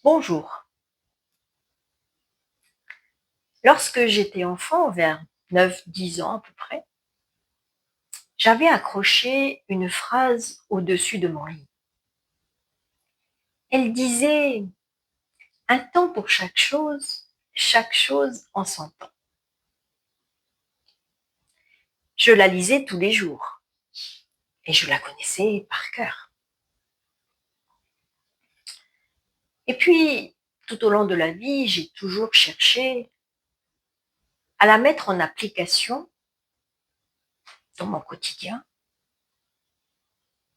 Bonjour. Lorsque j'étais enfant, vers 9, 10 ans à peu près, j'avais accroché une phrase au-dessus de mon lit. Elle disait: «Un temps pour chaque chose en son temps». Je la lisais tous les jours et je la connaissais par cœur. Et puis, tout au long de la vie, j'ai toujours cherché à la mettre en application dans mon quotidien,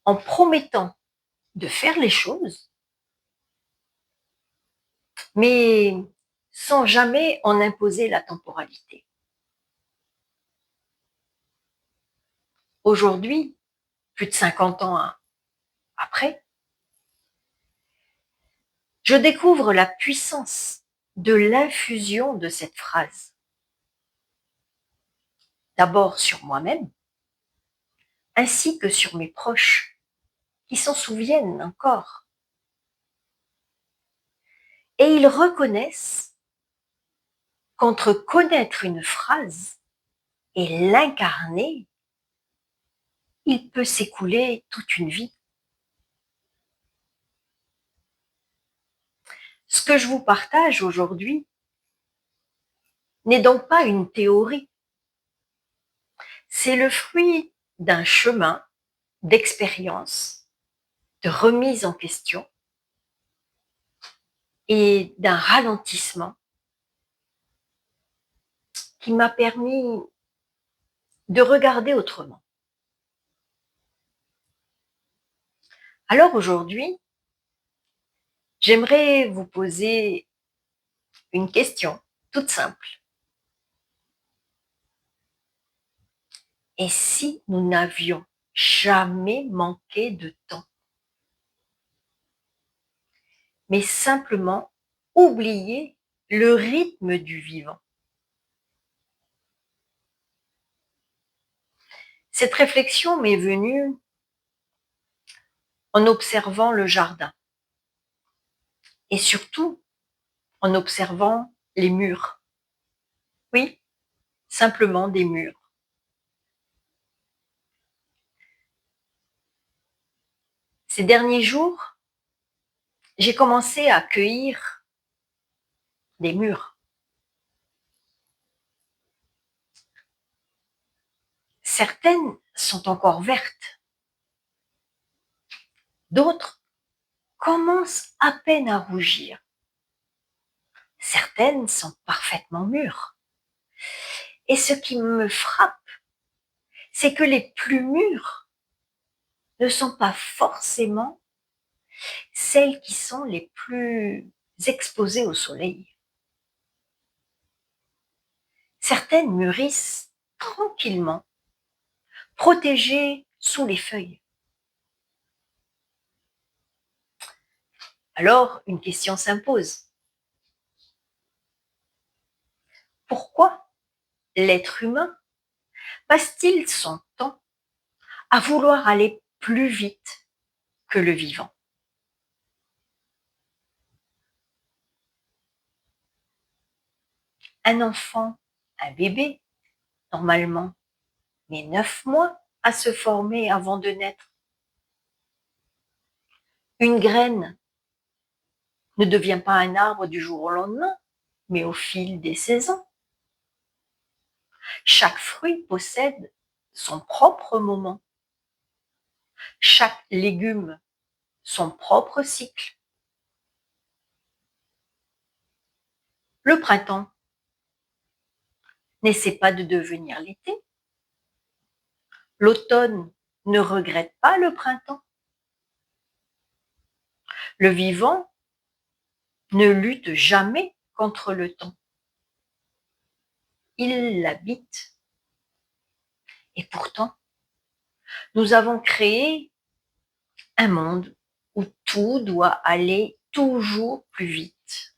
en promettant de faire les choses, mais sans jamais en imposer la temporalité. Aujourd'hui, plus de 50 ans après, je découvre la puissance de l'infusion de cette phrase. D'abord sur moi-même, ainsi que sur mes proches, qui s'en souviennent encore. Et ils reconnaissent qu'entre connaître une phrase et l'incarner, il peut s'écouler toute une vie. Ce que je vous partage aujourd'hui n'est donc pas une théorie, c'est le fruit d'un chemin d'expérience, de remise en question et d'un ralentissement qui m'a permis de regarder autrement. Alors aujourd'hui, j'aimerais vous poser une question toute simple. Et si nous n'avions jamais manqué de temps, mais simplement oublié le rythme du vivant? Cette réflexion m'est venue en observant le jardin et surtout en observant les murs. Oui, simplement des murs. Ces derniers jours, j'ai commencé à cueillir des murs. Certaines sont encore vertes, d'autres commencent à peine à rougir. Certaines sont parfaitement mûres. Et ce qui me frappe, c'est que les plus mûres ne sont pas forcément celles qui sont les plus exposées au soleil. Certaines mûrissent tranquillement, protégées sous les feuilles. Alors, une question s'impose. Pourquoi l'être humain passe-t-il son temps à vouloir aller plus vite que le vivant? Un enfant, un bébé, normalement, met 9 mois à se former avant de naître. Une graine ne devient pas un arbre du jour au lendemain, mais au fil des saisons. Chaque fruit possède son propre moment. Chaque légume, son propre cycle. Le printemps n'essaie pas de devenir l'été. L'automne ne regrette pas le printemps. Le vivant ne lutte jamais contre le temps. Il l'habite. Et pourtant, nous avons créé un monde où tout doit aller toujours plus vite.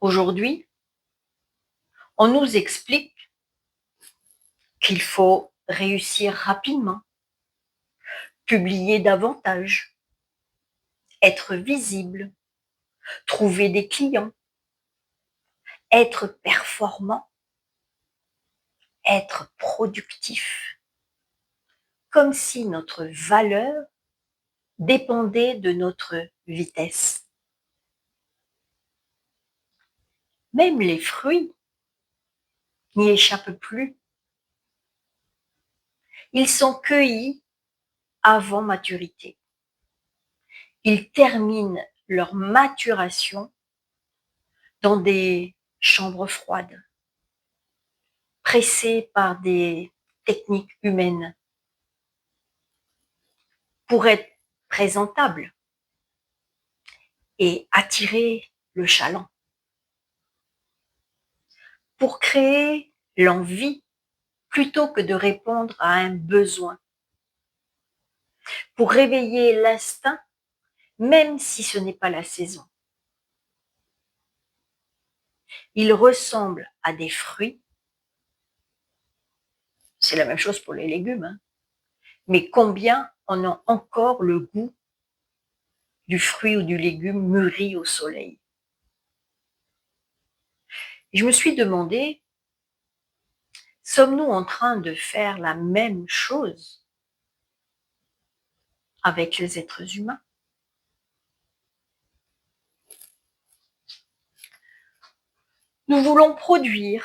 Aujourd'hui, on nous explique qu'il faut réussir rapidement, publier davantage, être visible, trouver des clients, être performant, être productif, comme si notre valeur dépendait de notre vitesse. Même les fruits n'y échappent plus. Ils sont cueillis avant maturité. Ils terminent leur maturation dans des chambres froides, pressés par des techniques humaines pour être présentables et attirer le chaland, pour créer l'envie plutôt que de répondre à un besoin, pour réveiller l'instinct même si ce n'est pas la saison. Ils ressemblent à des fruits, c'est la même chose pour les légumes, hein. Mais combien en ont encore le goût du fruit ou du légume mûri au soleil? Et je me suis demandé, sommes-nous en train de faire la même chose avec les êtres humains? Nous voulons produire,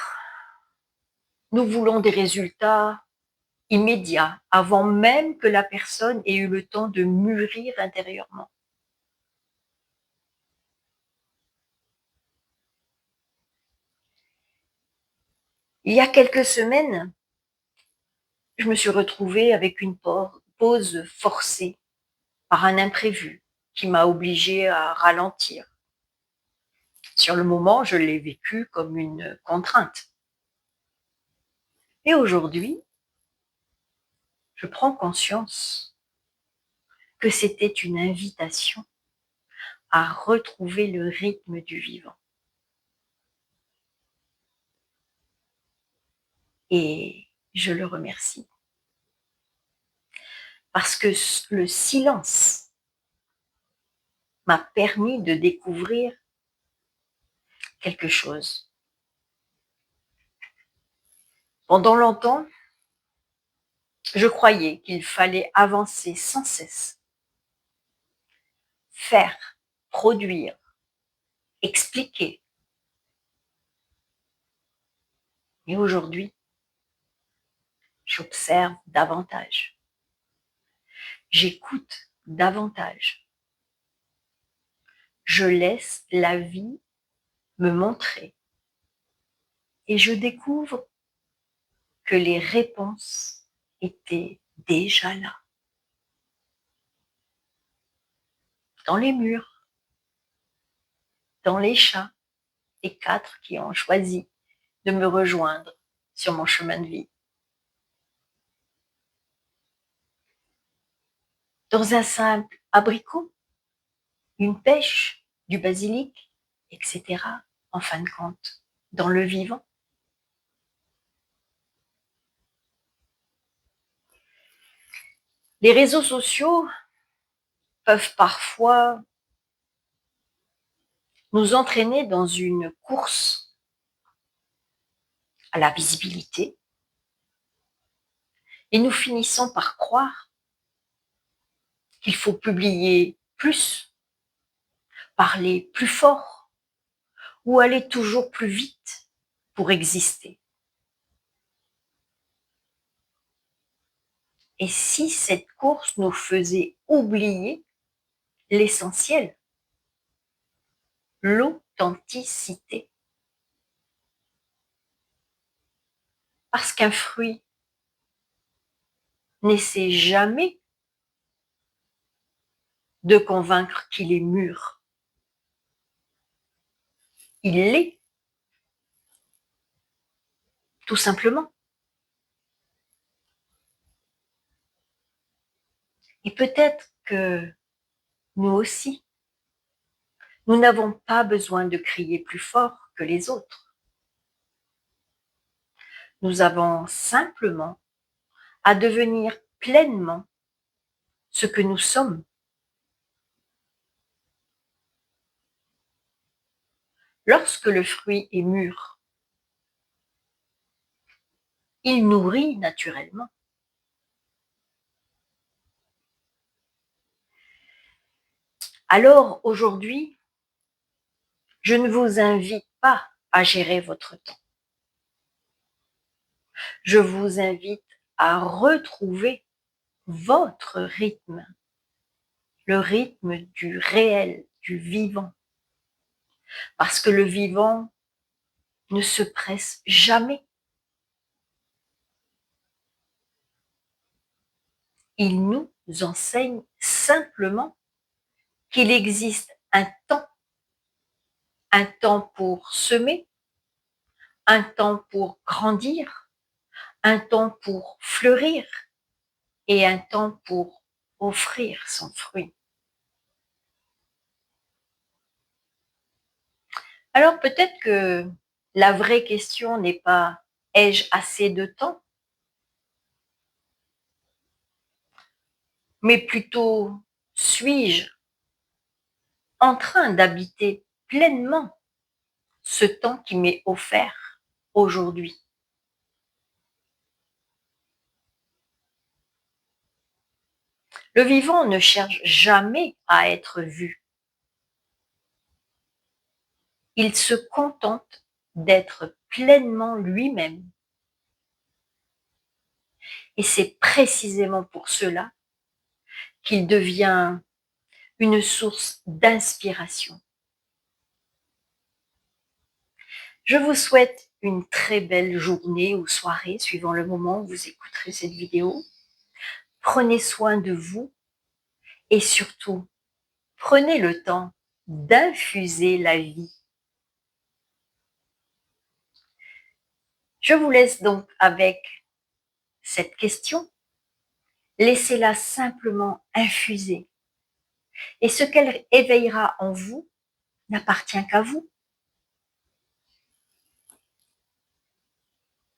nous voulons des résultats immédiats, avant même que la personne ait eu le temps de mûrir intérieurement. Il y a quelques semaines, je me suis retrouvée avec une pause forcée par un imprévu qui m'a obligée à ralentir. Sur le moment, je l'ai vécu comme une contrainte. Et aujourd'hui, je prends conscience que c'était une invitation à retrouver le rythme du vivant. Et je le remercie. Parce que le silence m'a permis de découvrir quelque chose. Pendant longtemps, je croyais qu'il fallait avancer sans cesse, faire, produire, expliquer. Et aujourd'hui, j'observe davantage. J'écoute davantage. Je laisse la vie me montrer. Et je découvre que les réponses étaient déjà là. Dans les murs, dans les chats, les 4 qui ont choisi de me rejoindre sur mon chemin de vie. Dans un simple abricot, une pêche, du basilic, etc. En fin de compte, dans le vivant. Les réseaux sociaux peuvent parfois nous entraîner dans une course à la visibilité et nous finissons par croire qu'il faut publier plus, parler plus fort ou aller toujours plus vite pour exister. Et si cette course nous faisait oublier l'essentiel, l'authenticité? Parce qu'un fruit n'essaie jamais de convaincre qu'il est mûr. Il l'est, tout simplement. Et peut-être que nous aussi, nous n'avons pas besoin de crier plus fort que les autres. Nous avons simplement à devenir pleinement ce que nous sommes. Lorsque le fruit est mûr, il nourrit naturellement. Alors aujourd'hui, je ne vous invite pas à gérer votre temps. Je vous invite à retrouver votre rythme, le rythme du réel, du vivant. Parce que le vivant ne se presse jamais. Il nous enseigne simplement qu'il existe un temps pour semer, un temps pour grandir, un temps pour fleurir et un temps pour offrir son fruit. Alors peut-être que la vraie question n'est pas ai-je assez de temps, mais plutôt suis-je en train d'habiter pleinement ce temps qui m'est offert aujourd'hui. Le vivant ne cherche jamais à être vu. Il se contente d'être pleinement lui-même. Et c'est précisément pour cela qu'il devient une source d'inspiration. Je vous souhaite une très belle journée ou soirée, suivant le moment où vous écouterez cette vidéo. Prenez soin de vous et surtout, prenez le temps d'infuser la vie. Je vous laisse donc avec cette question. Laissez-la simplement infuser. Et ce qu'elle éveillera en vous n'appartient qu'à vous.